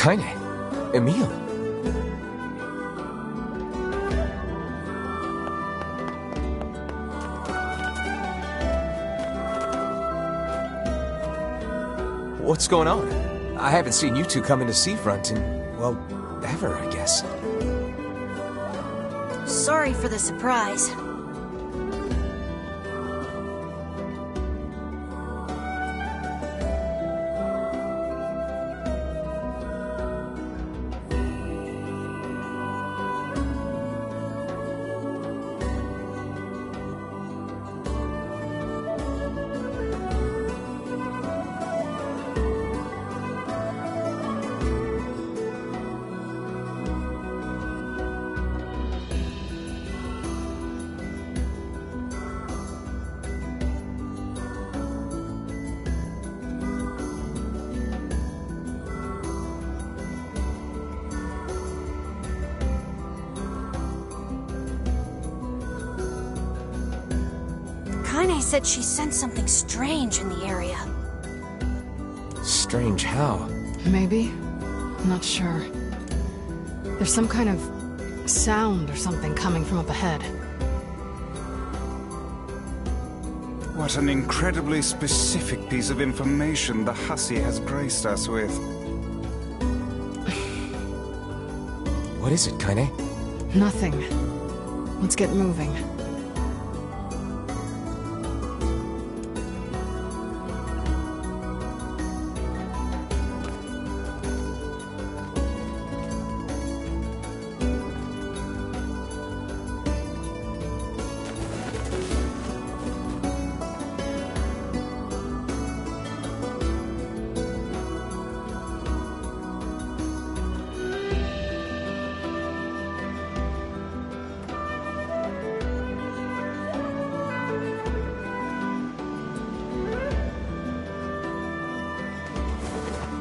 Kaine, Emil. What's going on? I haven't seen you two come into Seafront in, well, ever, I guess. Sorry for the surprise. Kaine said she sensed something strange in the area. Strange how? Maybe? I'm not sure. There's some kind of sound or something coming from up ahead. What an incredibly specific piece of information the hussy has graced us with. What is it, Kaine? Nothing. Let's get moving.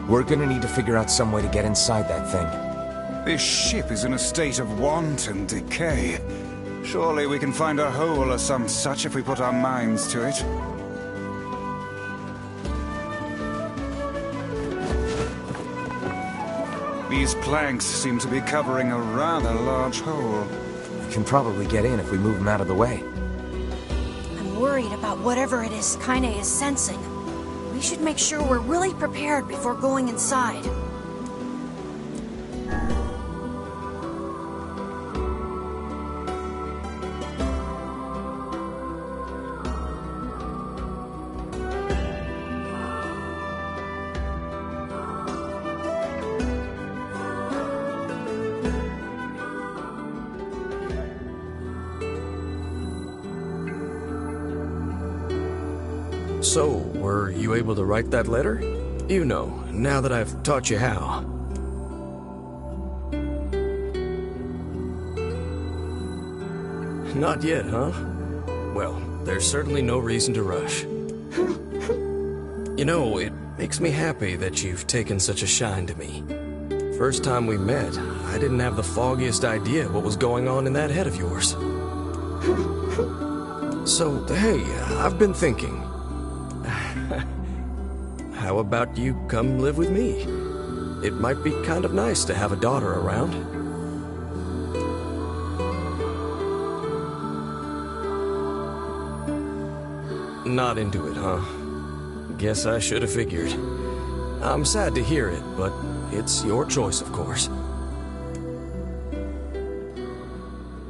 We're gonna need to figure out some way to get inside that thing. This ship is in a state of wanton decay. Surely we can find a hole or some such if we put our minds to it. These planks seem to be covering a rather large hole. We can probably get in if we move them out of the way. I'm worried about whatever it is Kaine is sensing. We should make sure we're really prepared before going inside. So, were you able to write that letter? You know, now that I've taught you how. Not yet, huh? Well, there's certainly no reason to rush. You know, it makes me happy that you've taken such a shine to me. First time we met, I didn't have the foggiest idea what was going on in that head of yours. So, hey, I've been thinking. How about you come live with me? It might be kind of nice to have a daughter around. Not into it, huh? Guess I should have figured. I'm sad to hear it, but it's your choice, of course.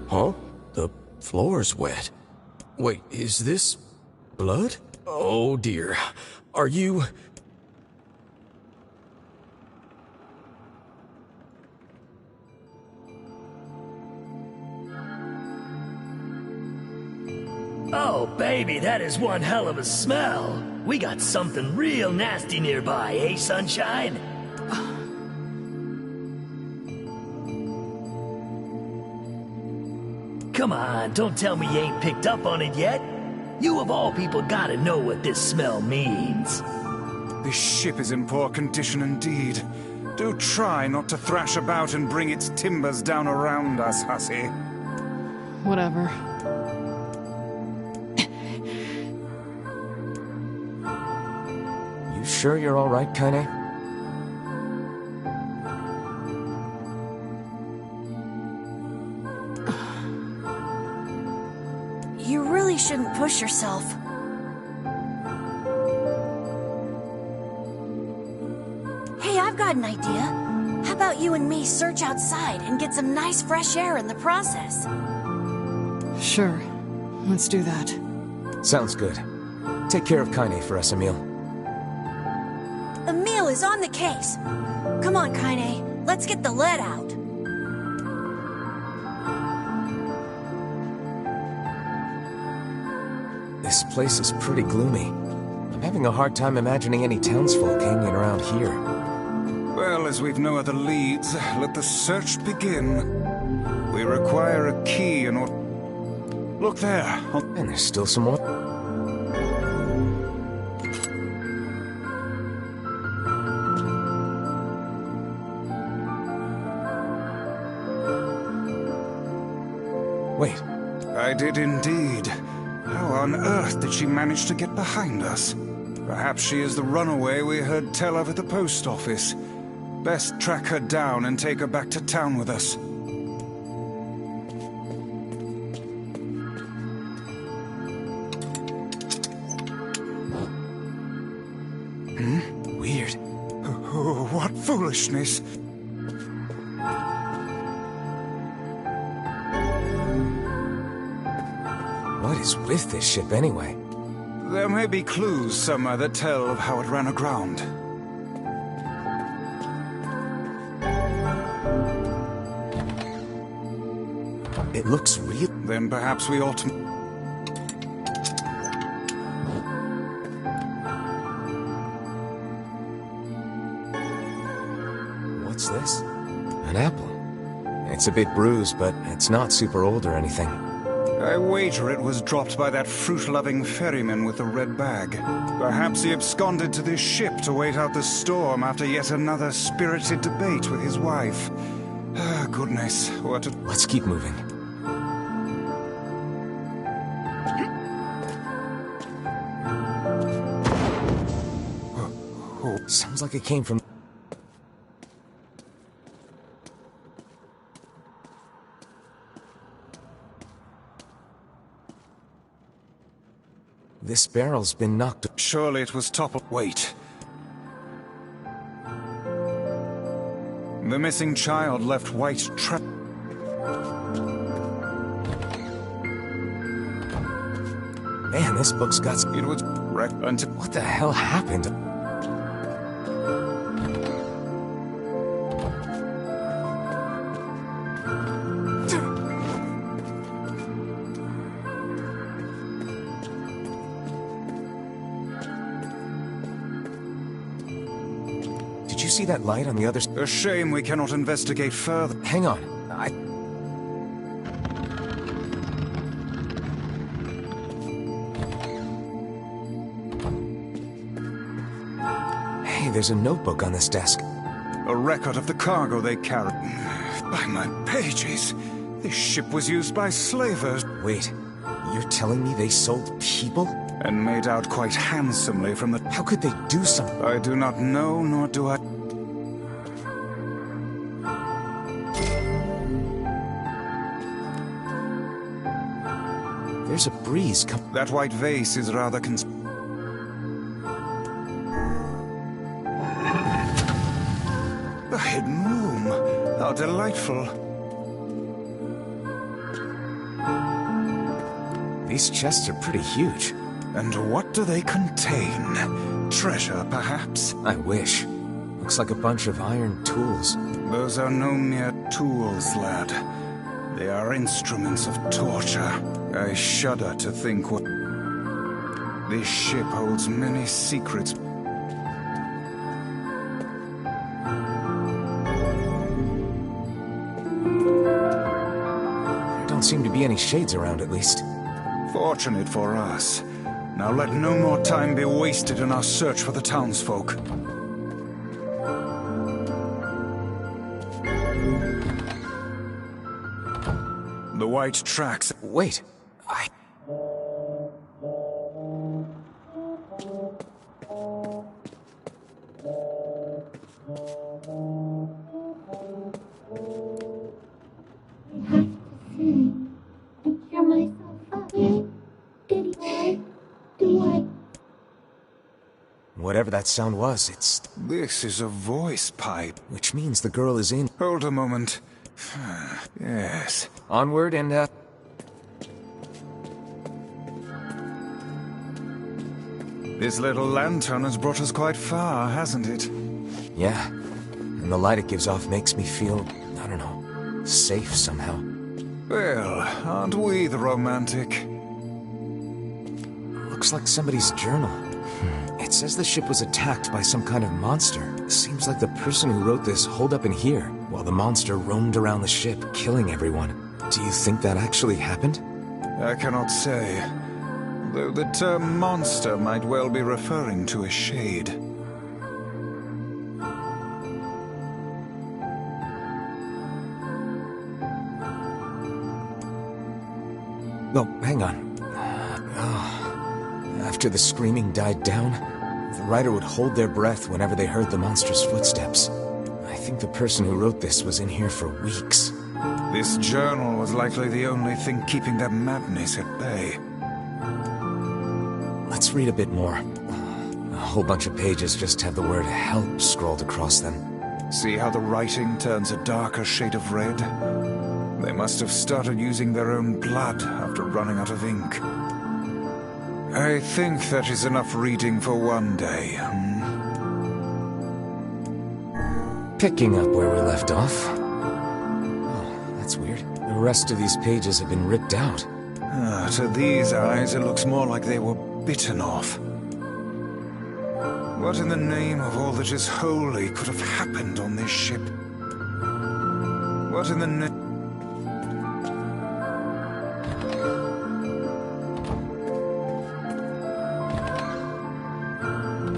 Huh? The floor's wet. Wait, is this blood? Oh dear. Are you... Oh, baby, that is one hell of a smell. We got something real nasty nearby, eh, Sunshine? Come on, don't tell me you ain't picked up on it yet. You of all people gotta know what this smell means. This ship is in poor condition indeed. Do try not to thrash about and bring its timbers down around us, hussy. Whatever. You sure you're all right, Kaine? You really shouldn't push yourself. Hey, I've got an idea. How about you and me search outside and get some nice fresh air in the process? Sure. Let's do that. Sounds good. Take care of Kaine for us, Emil. Emil is on the case. Come on, Kaine. Let's get the lead out. This place is pretty gloomy. I'm having a hard time imagining any townsfolk hanging around here. Well, as we've no other leads, let the search begin. We require a key in order... Look there. And there's still some more. Wait. I did indeed. How on earth did she manage to get behind us? Perhaps she is the runaway we heard tell of at the post office. Best track her down and take her back to town with us. Weird. Oh, what foolishness! What is with this ship anyway? There may be clues somewhere that tell of how it ran aground. It looks real. Then perhaps we ought to... What's this? An apple. It's a bit bruised, but it's not super old or anything. I wager it was dropped by that fruit-loving ferryman with the red bag. Perhaps he absconded to this ship to wait out the storm after yet another spirited debate with his wife. Ah, goodness, what a... Let's keep moving. Sounds like it came from... This barrel's been knocked... Surely it was toppled... Wait. The missing child left white track... Man, this book's got... It was wrecked until... What the hell happened? Did you see that light on the other... A shame we cannot investigate further. Hang on. Hey, there's a notebook on this desk. A record of the cargo they carried. By my pages, this ship was used by slavers. Wait, you're telling me they sold people? And made out quite handsomely from the... How could they do something? I do not know, nor do I... there's a breeze That white vase is rather A hidden room. How delightful. These chests are pretty huge. And what do they contain? Treasure, perhaps? I wish. Looks like a bunch of iron tools. Those are no mere tools, lad. They are instruments of torture. I shudder to think what... This ship holds many secrets. There don't seem to be any shades around, at least. Fortunate for us. Now let no more time be wasted in our search for the townsfolk. The white tracks... Wait, whatever that sound was, it's... This is a voice pipe. Which means the girl is in... Hold a moment. Yes. Onward and, This little lantern has brought us quite far, hasn't it? Yeah. And the light it gives off makes me feel, I don't know, safe somehow. Well, aren't we the romantic? Looks like somebody's journal. It says the ship was attacked by some kind of monster. Seems like the person who wrote this holed up in here, while the monster roamed around the ship, killing everyone. Do you think that actually happened? I cannot say. Though the term monster might well be referring to a shade. Oh, hang on. After the screaming died down, the writer would hold their breath whenever they heard the monster's footsteps. I think the person who wrote this was in here for weeks. This journal was likely the only thing keeping that madness at bay. Let's read a bit more. A whole bunch of pages just have the word help scrawled across them. See how the writing turns a darker shade of red? They must have started using their own blood after running out of ink. I think that is enough reading for one day. Picking up where we left off. Oh, that's weird. The rest of these pages have been ripped out. To these eyes, it looks more like they were bitten off. What in the name of all that is holy could have happened on this ship? What in the name...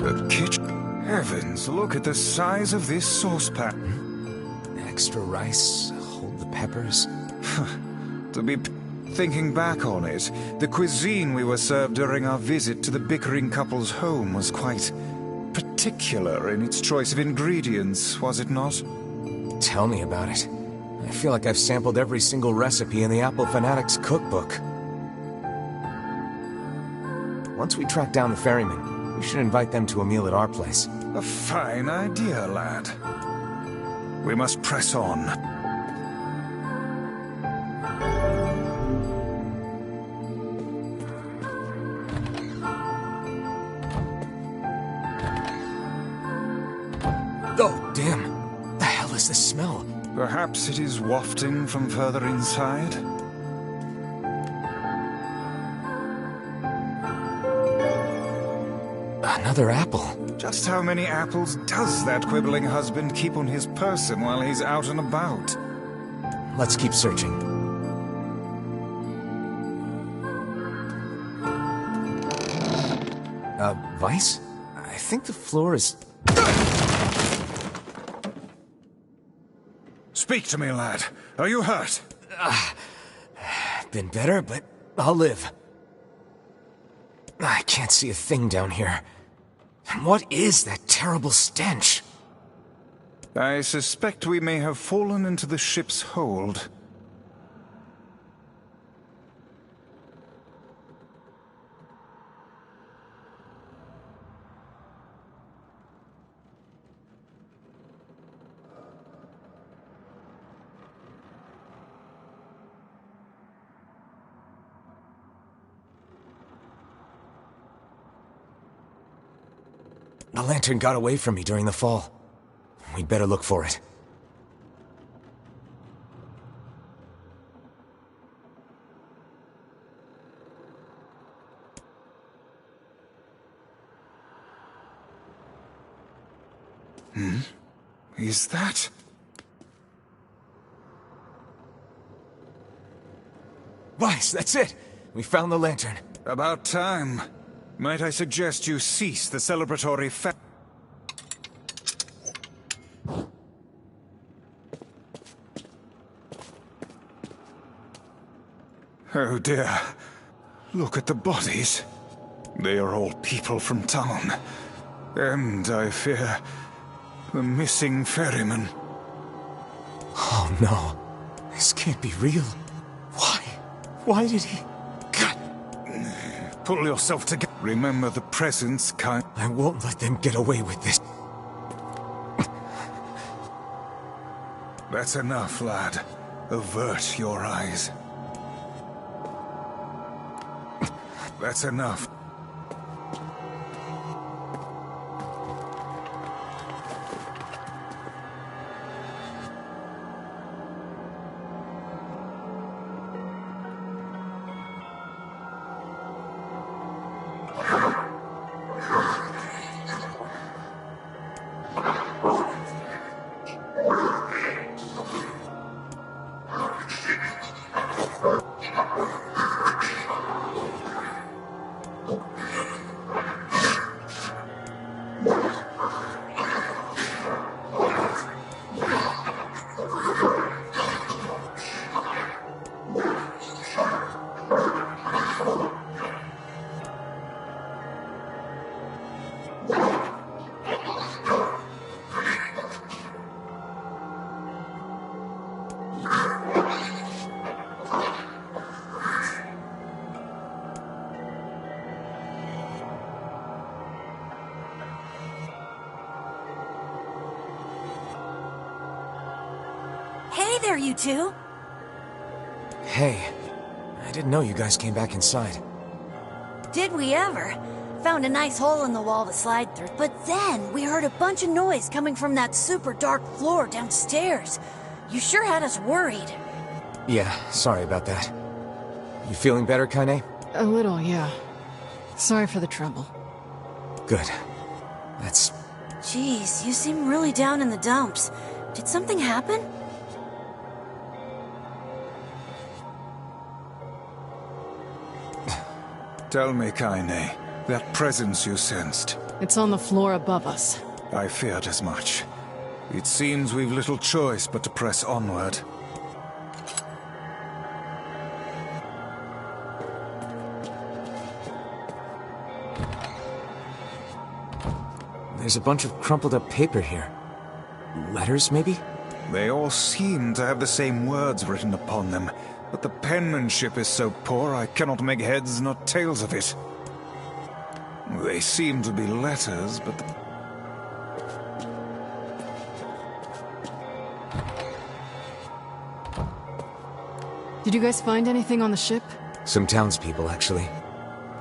The kitchen... Heavens, look at the size of this saucepan. Extra rice, hold the peppers. To be thinking back on it, the cuisine we were served during our visit to the bickering couple's home was quite particular in its choice of ingredients, was it not? Tell me about it. I feel like I've sampled every single recipe in the Apple Fanatics cookbook. Once we track down the ferryman, we should invite them to a meal at our place. A fine idea, lad. We must press on. Oh, damn. The hell is this smell? Perhaps it is wafting from further inside? Another apple. Just how many apples does that quibbling husband keep on his person while he's out and about? Let's keep searching. Vice? I think the floor is... Speak to me, lad. Are you hurt? Been better, but I'll live. I can't see a thing down here. What is that terrible stench? I suspect we may have fallen into the ship's hold. A lantern got away from me during the fall. We'd better look for it. Is that... Weiss, that's it! We found the lantern. About time. Might I suggest you cease the celebratory Oh dear. Look at the bodies. They are all people from town. And, I fear, the missing ferryman. Oh no. This can't be real. Why? Why did he... God. Pull yourself together. Remember the presence, kind... I won't let them get away with this. That's enough, lad. Avert your eyes. That's enough. Hey there, you two! Hey. I didn't know you guys came back inside. Did we ever? Found a nice hole in the wall to slide through. But then, we heard a bunch of noise coming from that super dark floor downstairs. You sure had us worried. Yeah, sorry about that. You feeling better, Kaine? A little, yeah. Sorry for the trouble. Good. That's... Jeez, you seem really down in the dumps. Did something happen? Tell me, Kaine, that presence you sensed. It's on the floor above us. I feared as much. It seems we've little choice but to press onward. There's a bunch of crumpled up paper here. Letters, maybe? They all seem to have the same words written upon them, but the penmanship is so poor I cannot make heads nor tails of it. They seem to be letters, but Did you guys find anything on the ship? Some townspeople, actually.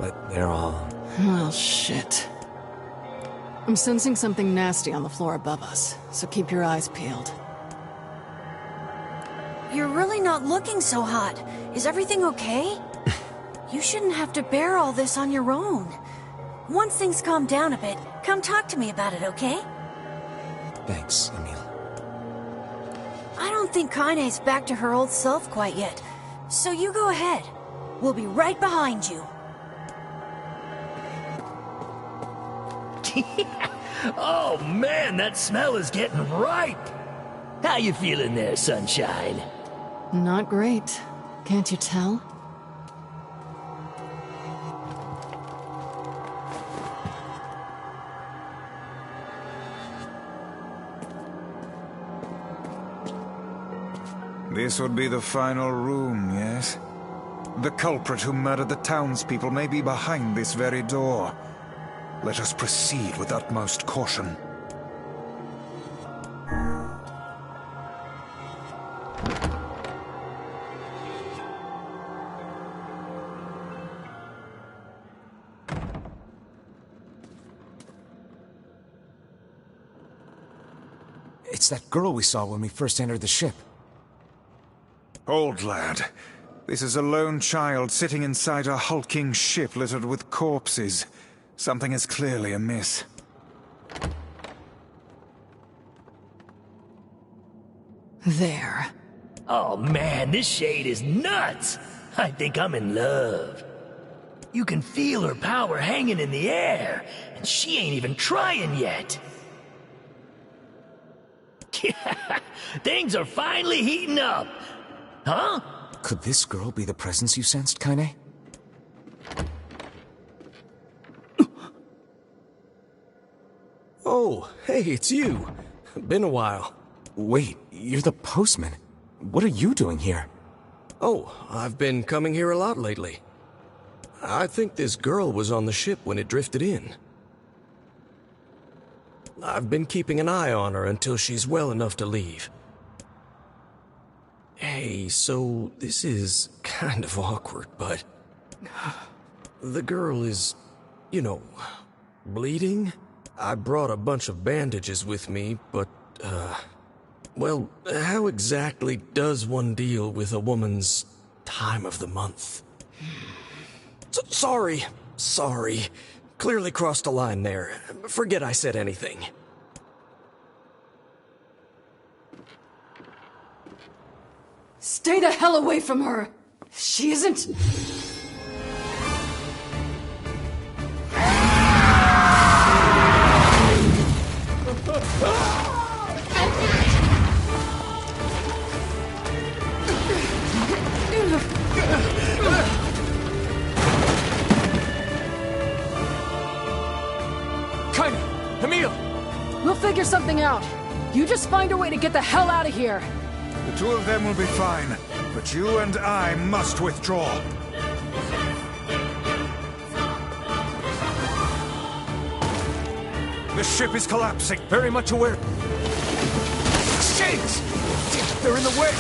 But they're all... Well, shit. I'm sensing something nasty on the floor above us, so keep your eyes peeled. You're really not looking so hot. Is everything okay? You shouldn't have to bear all this on your own. Once things calm down a bit, come talk to me about it, okay? Thanks, Emil. I don't think Kaine's back to her old self quite yet. So you go ahead. We'll be right behind you. Oh man, that smell is getting ripe! How you feeling there, Sunshine? Not great. Can't you tell? this would be the final room, yes? The culprit who murdered the townspeople may be behind this very door. Let us proceed with utmost caution. It's that girl we saw when we first entered the ship. Old lad, this is a lone child sitting inside a hulking ship littered with corpses. Something is clearly amiss. There. Oh man, this shade is nuts! I think I'm in love. You can feel her power hanging in the air, and she ain't even trying yet. Things are finally heating up. Huh? Could this girl be the presence you sensed, Kaine? Oh, hey, it's you. Been a while. Wait, you're the postman. What are you doing here? Oh, I've been coming here a lot lately. I think this girl was on the ship when it drifted in. I've been keeping an eye on her until she's well enough to leave. Hey, so this is kind of awkward, but... the girl is, you know, bleeding? I brought a bunch of bandages with me, but, well, how exactly does one deal with a woman's time of the month? Sorry. Clearly crossed a line there. Forget I said anything. Stay the hell away from her! She isn't... Kaine! Emil! We'll figure something out. You just find a way to get the hell out of here. The two of them will be fine, but you and I must withdraw. The ship is collapsing. Very much aware. Shit! They're in the way!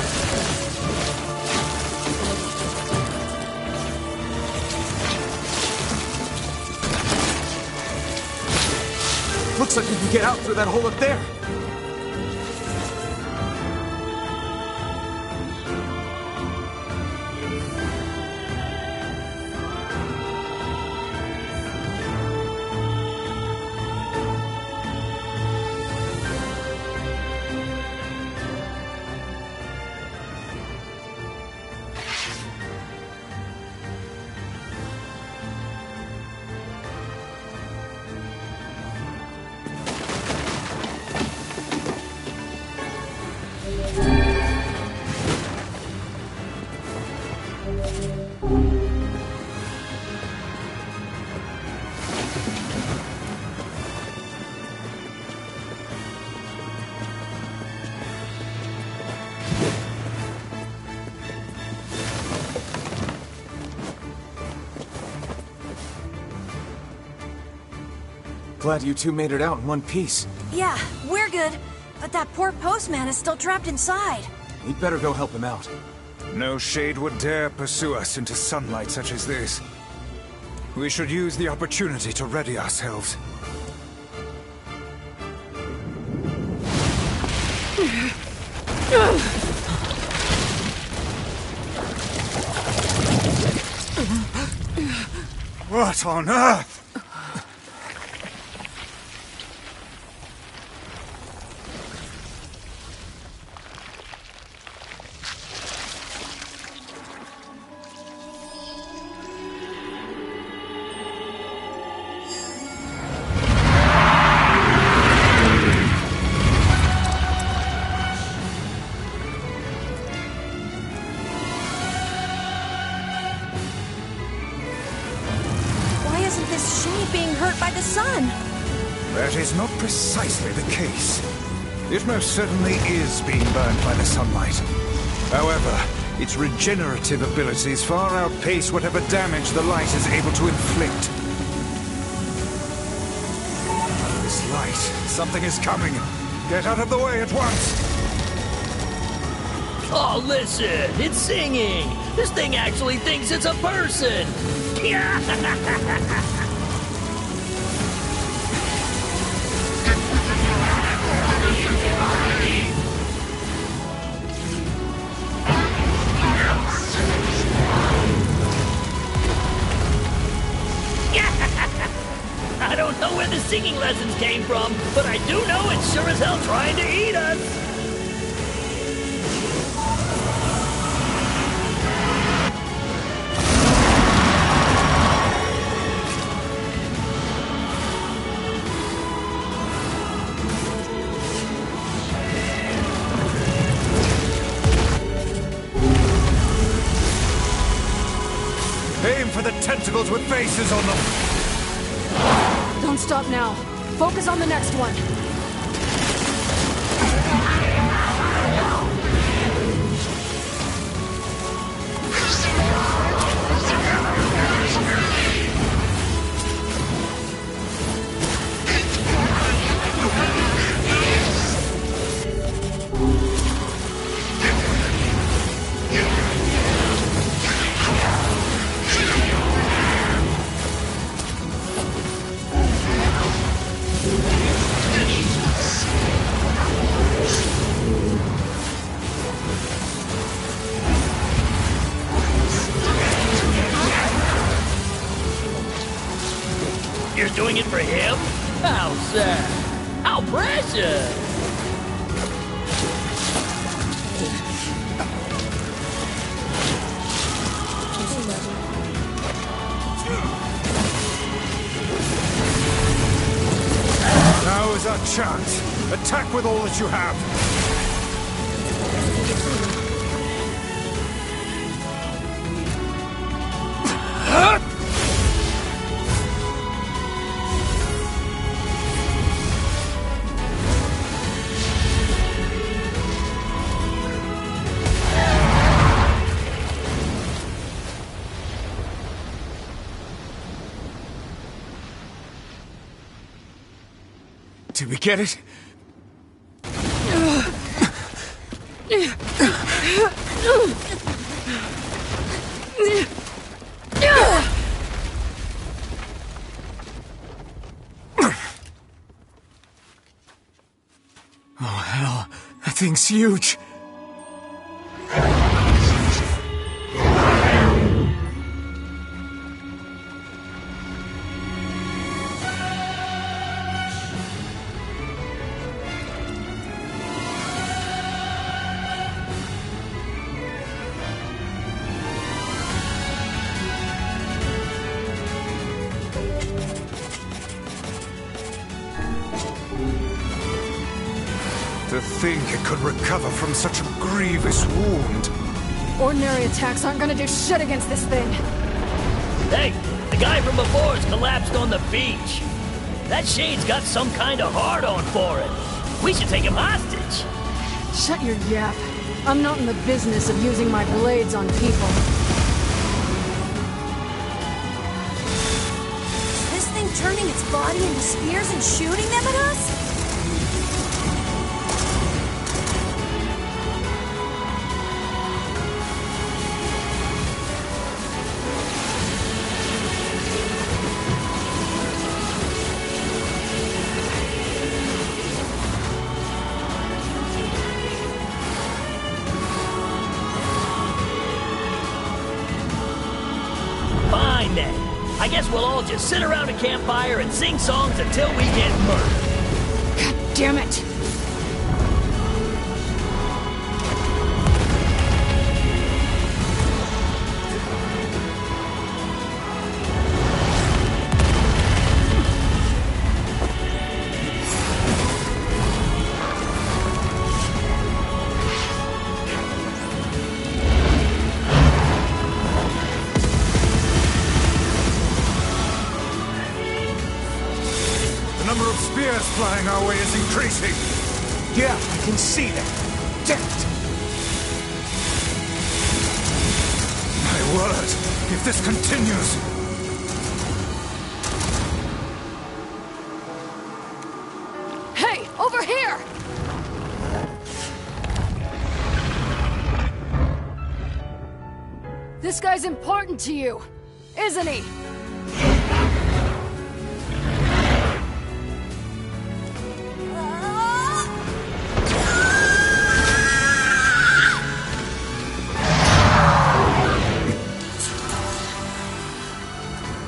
Looks like we can get out through that hole up there. Glad you two made it out in one piece. Yeah, we're good. But that poor postman is still trapped inside. We'd better go help him out. No shade would dare pursue us into sunlight such as this. We should use the opportunity to ready ourselves. What on earth? That is not precisely the case. It most certainly is being burned by the sunlight. However, its regenerative abilities far outpace whatever damage the light is able to inflict. This light, something is coming. Get out of the way at once! Oh, listen! It's singing! This thing actually thinks it's a person! know where the singing lessons came from, but I do know it's sure as hell trying to eat us. Aim for the tentacles with faces on them! Don't stop now. Focus on the next one. You're doing it for him? How sad. How precious. Now is our chance. Attack with all that you have. Did we get it? Oh, hell. That thing's huge. To think it could recover from such a grievous wound. Ordinary attacks aren't gonna do shit against this thing. Hey, the guy from before's collapsed on the beach. That Shade's got some kind of hard-on for it. We should take him hostage. Shut your yap. I'm not in the business of using my blades on people. Is this thing turning its body into spears and shooting them at us? Fine then. I guess we'll all just sit around a campfire and sing songs until we get murdered. God damn it! The number of spears flying our way is increasing. Yeah, I can see that. Damn it! My word, if this continues... Hey, over here! This guy's important to you, isn't he?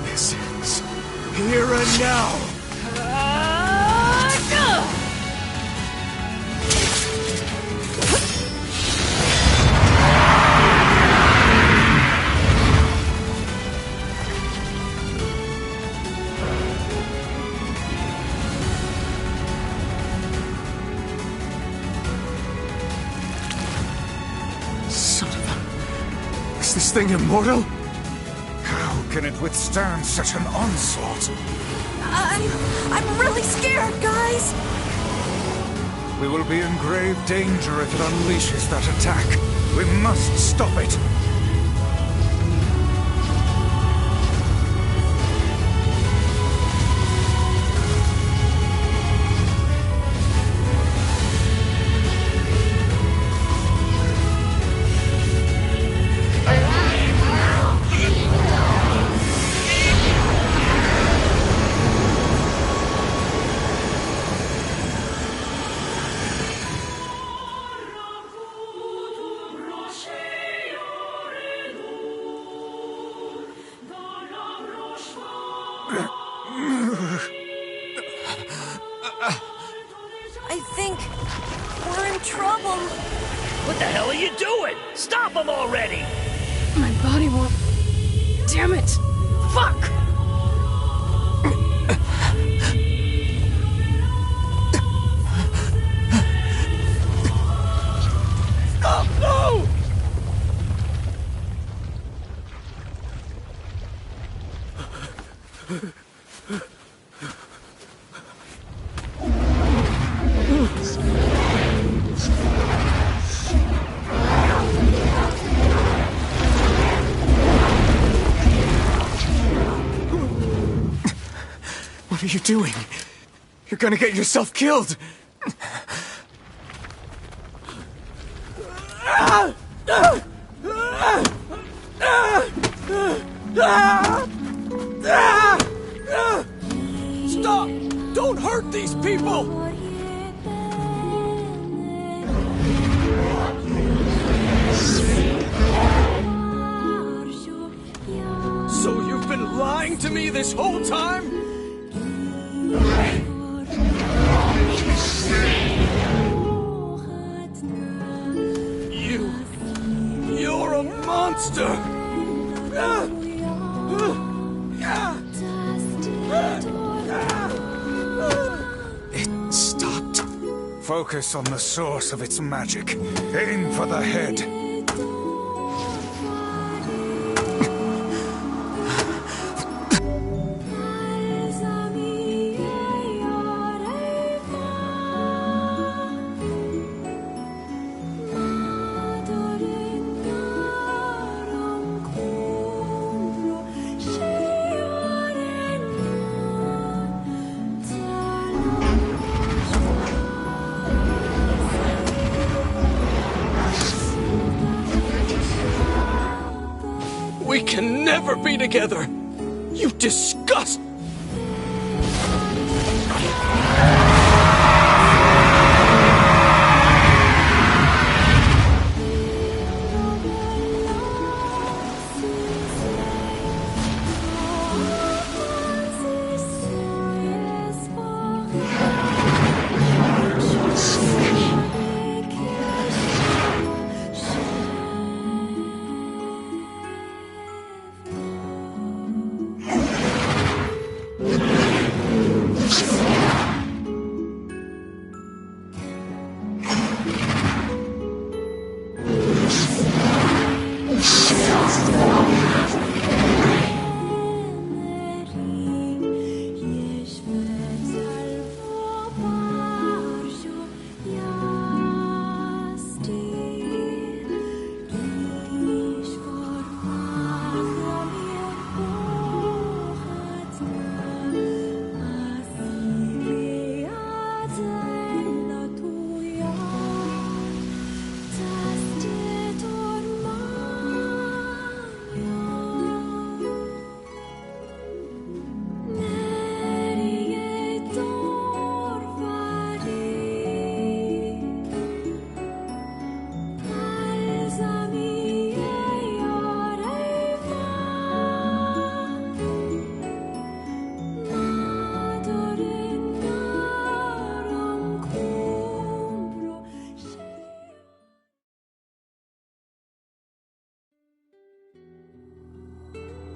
This is here and now. thing immortal? How can it withstand such an onslaught? I'm really scared, guys! We will be in grave danger if it unleashes that attack. We must stop it. I think we're in trouble. What the hell are you doing? Stop him already! My body won't... Damn it! Fuck! Stop! No! What are you doing? You're gonna get yourself killed! Stop! Don't hurt these people! So you've been lying to me this whole time? You're a monster! It stopped. Focus on the source of its magic. Aim for the head. We can never be together! You disgust!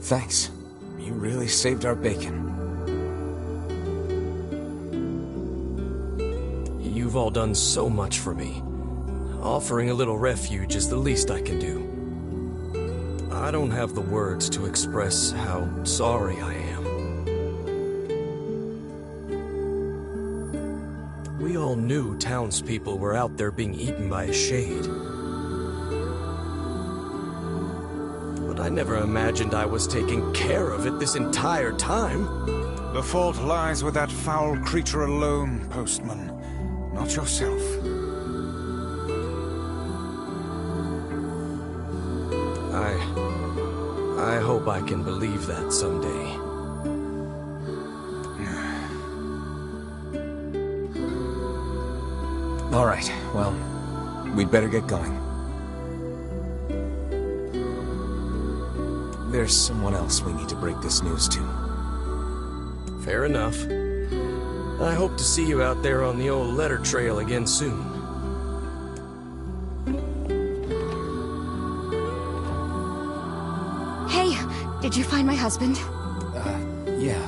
Thanks. You really saved our bacon. You've all done so much for me. Offering a little refuge is the least I can do. I don't have the words to express how sorry I am. We all knew townspeople were out there being eaten by a shade. But I never imagined I was taking care of it this entire time. The fault lies with that foul creature alone, Postman, not yourself. I hope I can believe that someday. All right, well, we'd better get going. There's someone else we need to break this news to. Fair enough. I hope to see you out there on the old letter trail again soon. Hey, did you find my husband? Yeah.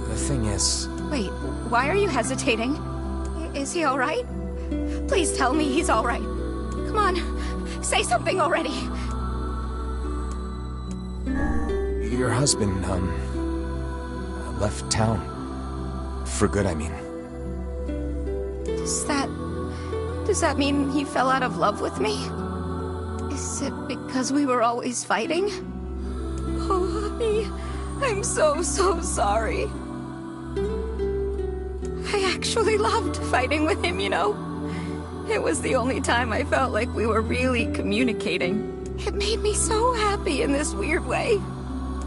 The thing is... Wait, why are you hesitating? Is he alright? Please tell me he's alright. Come on, say something already. Your husband, left town. For good, I mean. Does that mean he fell out of love with me? Is it because we were always fighting? Oh, honey, I'm so sorry. I actually loved fighting with him, you know? It was the only time I felt like we were really communicating. It made me so happy in this weird way.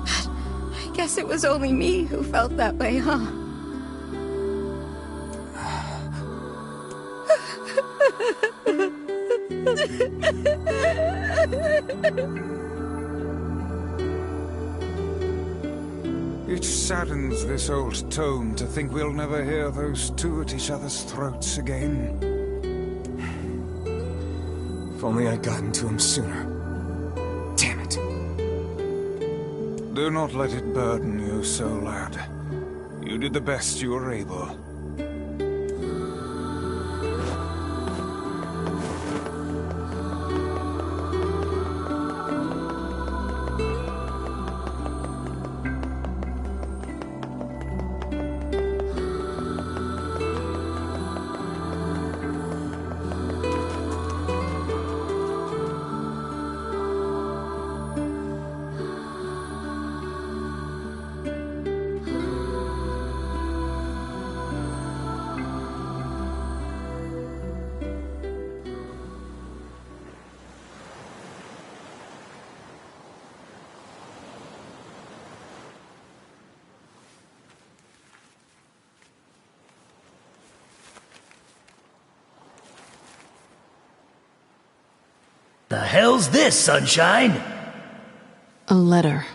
But I guess it was only me who felt that way, huh? It saddens this old tome to think we'll never hear those two at each other's throats again. If only I'd gotten to him sooner. Damn it. Do not let it burden you so, lad. You did the best you were able. The hell's this, Sunshine? A letter.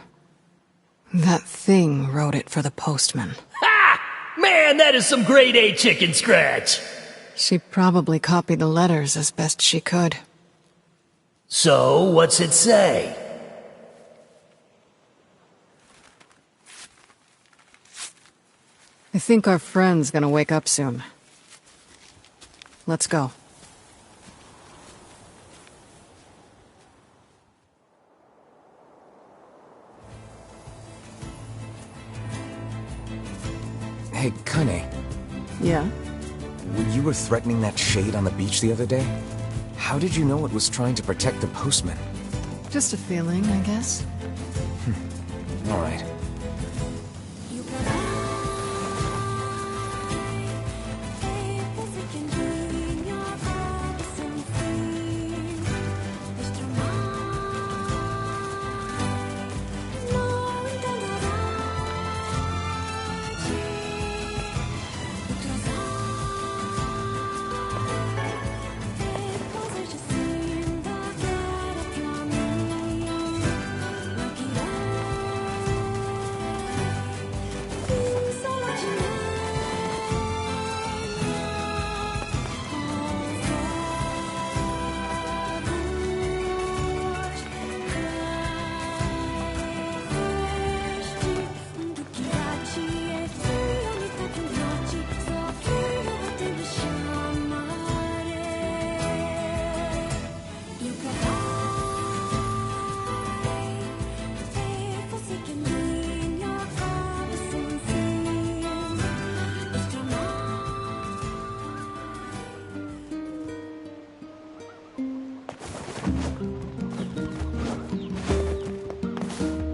That thing wrote it for the postman. Ha! Man, that is some grade A chicken scratch. She probably copied the letters as best she could. So, what's it say? I think our friend's gonna wake up soon. Let's go. Hey, Kane. Yeah? When you were threatening that shade on the beach the other day, how did you know it was trying to protect the postman? Just a feeling, I guess. All right.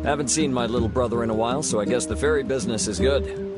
Haven't seen my little brother in a while, so I guess the ferry business is good.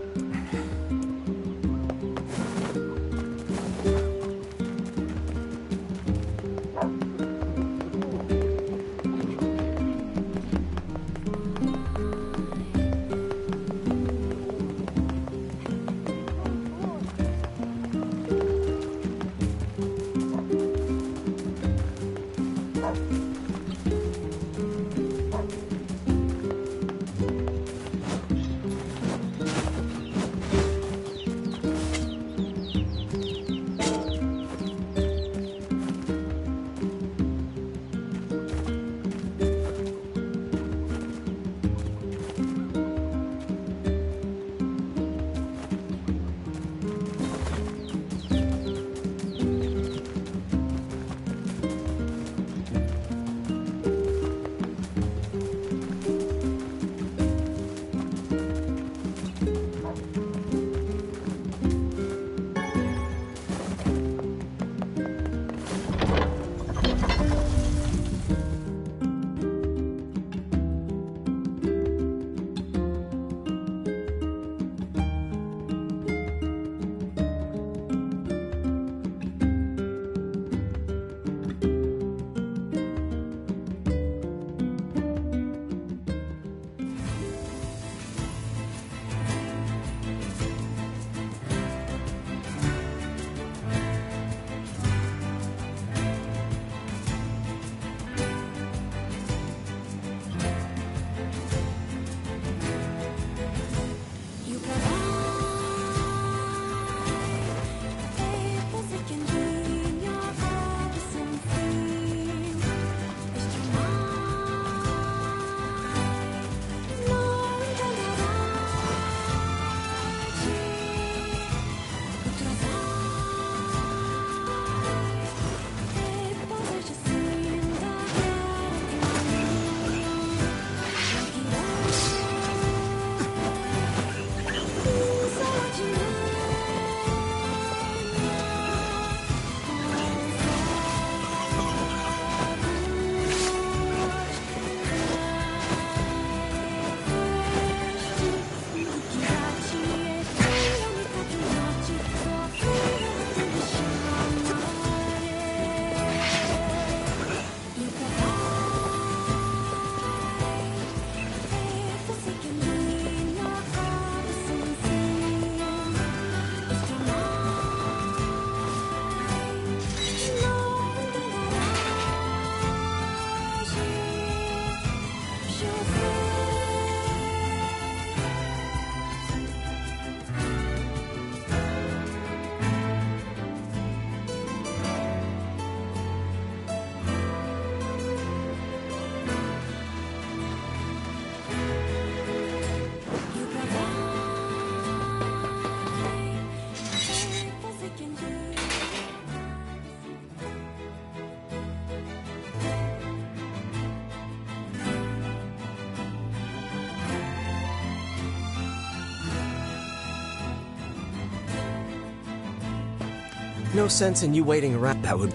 No sense in you waiting around. That would...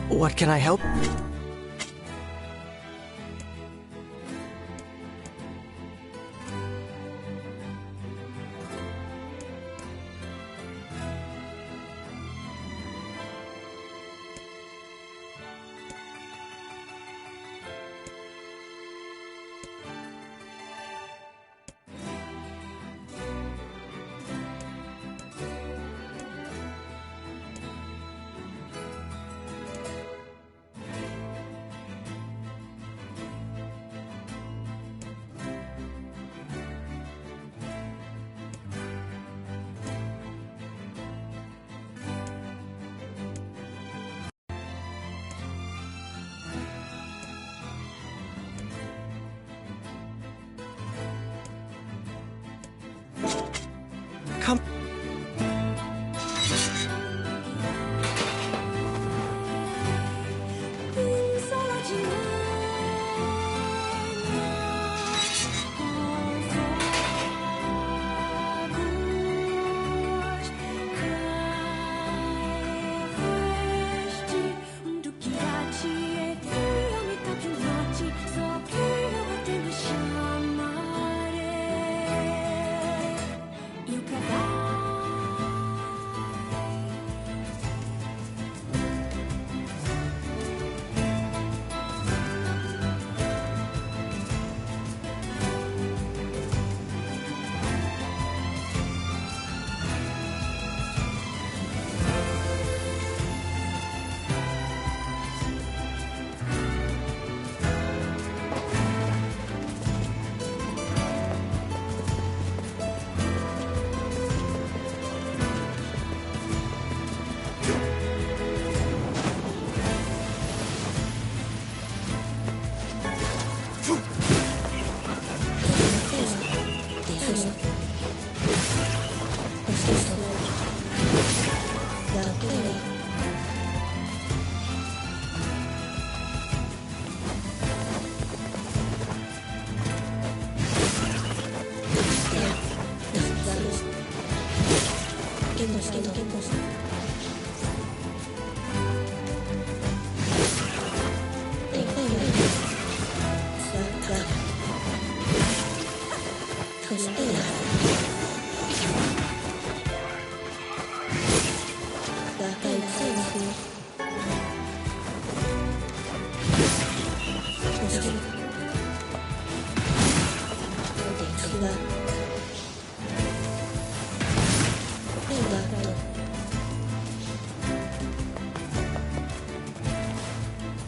What can I help?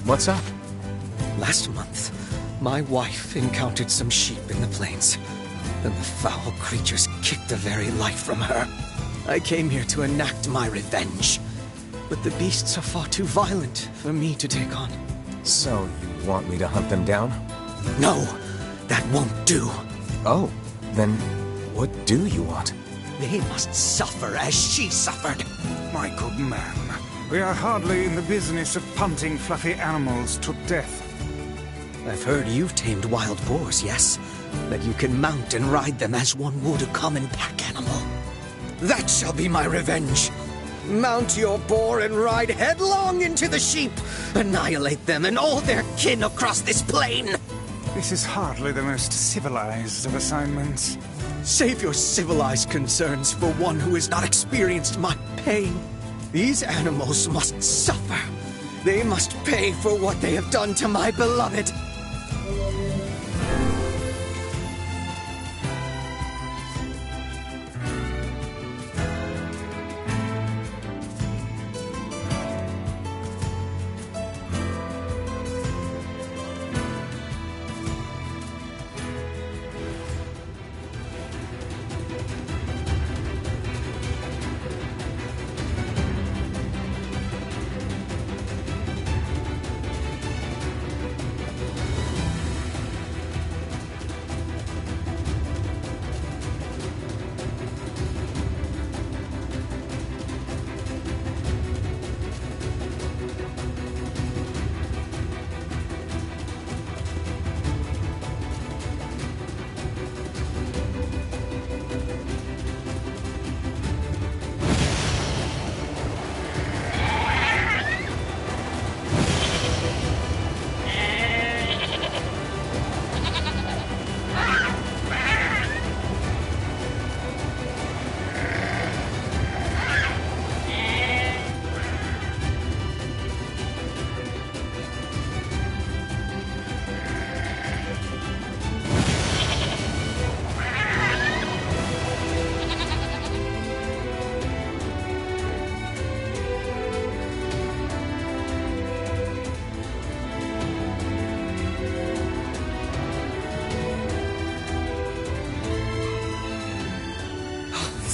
What's up? Last month, my wife encountered some sheep in the plains. Then the foul creatures kicked the very life from her. I came here to enact my revenge. But the beasts are far too violent for me to take on. So, you want me to hunt them down? No, that won't do. Oh, then what do you want? They must suffer as she suffered. My good man, we are hardly in the business of punting fluffy animals to death. I've heard you've tamed wild boars, yes? That you can mount and ride them as one would a common pack animal. That shall be my revenge. Mount your boar and ride headlong into the sheep. Annihilate them and all their kin across this plain. This is hardly the most civilized of assignments. Save your civilized concerns for one who has not experienced my pain. These animals must suffer. They must pay for what they have done to my beloved.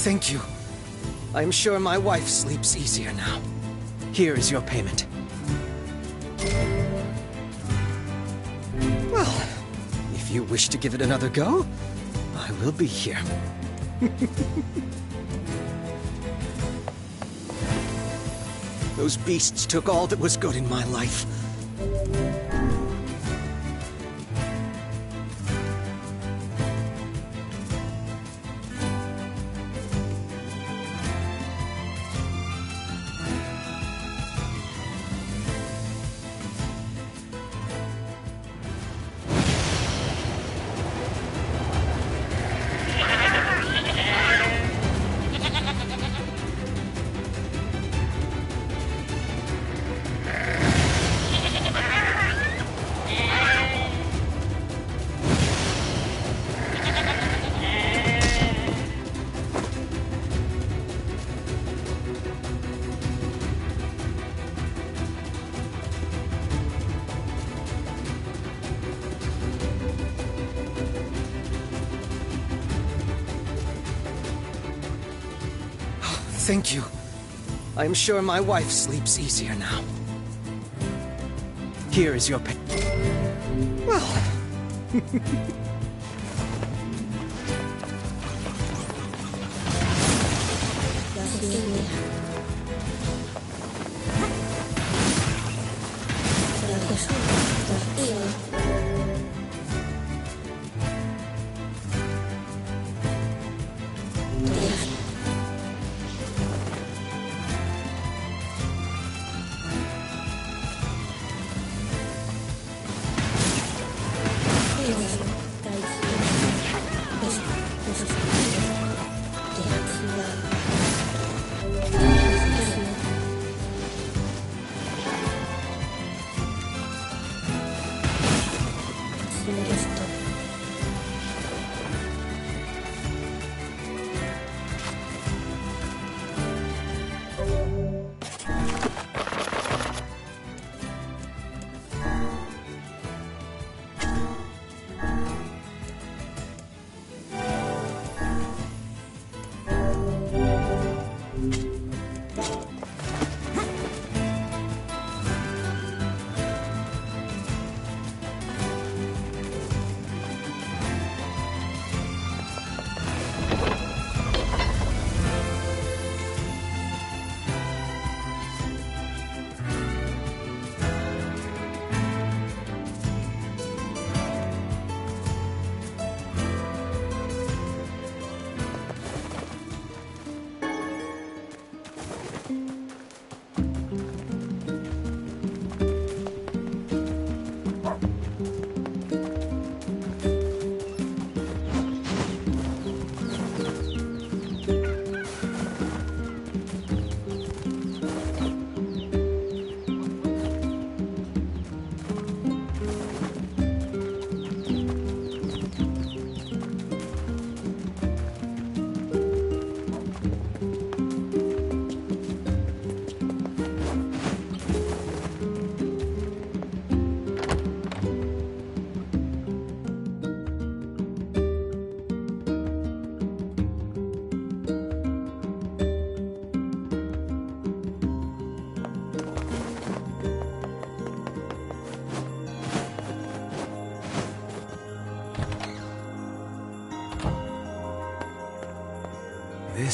Thank you. I'm sure my wife sleeps easier now. Here is your payment. Well, if you wish to give it another go, I will be here. Those beasts took all that was good in my life. Thank you. I'm sure my wife sleeps easier now. Here is your pay. Well...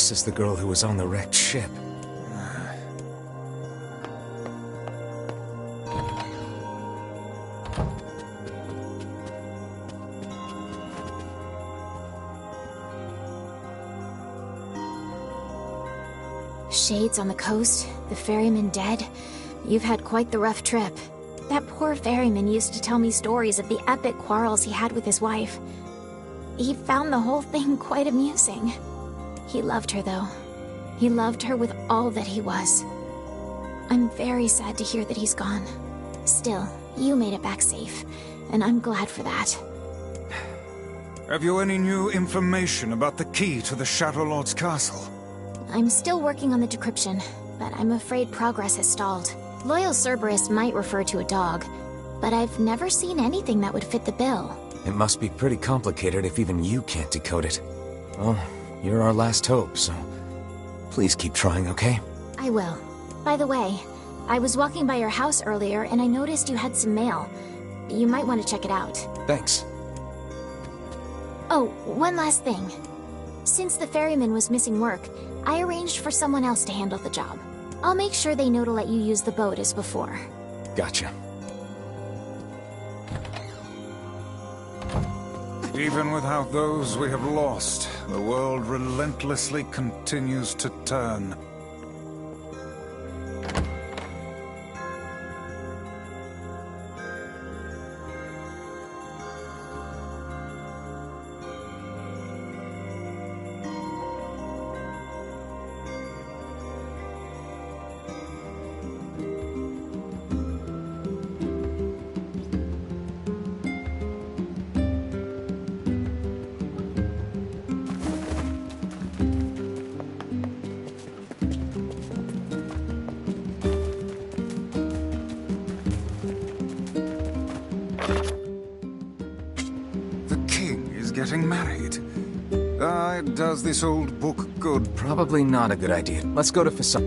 This is the girl who was on the wrecked ship. Shades on the coast, the ferryman dead. You've had quite the rough trip. That poor ferryman used to tell me stories of the epic quarrels he had with his wife. He found the whole thing quite amusing. He loved her, though. He loved her with all that he was. I'm very sad to hear that he's gone. Still, you made it back safe, and I'm glad for that. Have you any new information about the key to the Shadow Lord's castle? I'm still working on the decryption, but I'm afraid progress has stalled. Loyal Cerberus might refer to a dog, but I've never seen anything that would fit the bill. It must be pretty complicated if even you can't decode it. Well, you're our last hope, so please keep trying, okay? I will. By the way, I was walking by your house earlier and I noticed you had some mail. You might want to check it out. Thanks. Oh, one last thing. Since the ferryman was missing work, I arranged for someone else to handle the job. I'll make sure they know to let you use the boat as before. Gotcha. Even without those we have lost, the world relentlessly continues to turn. Getting married. Does this old book good? Probably not a good idea. Let's go to facade.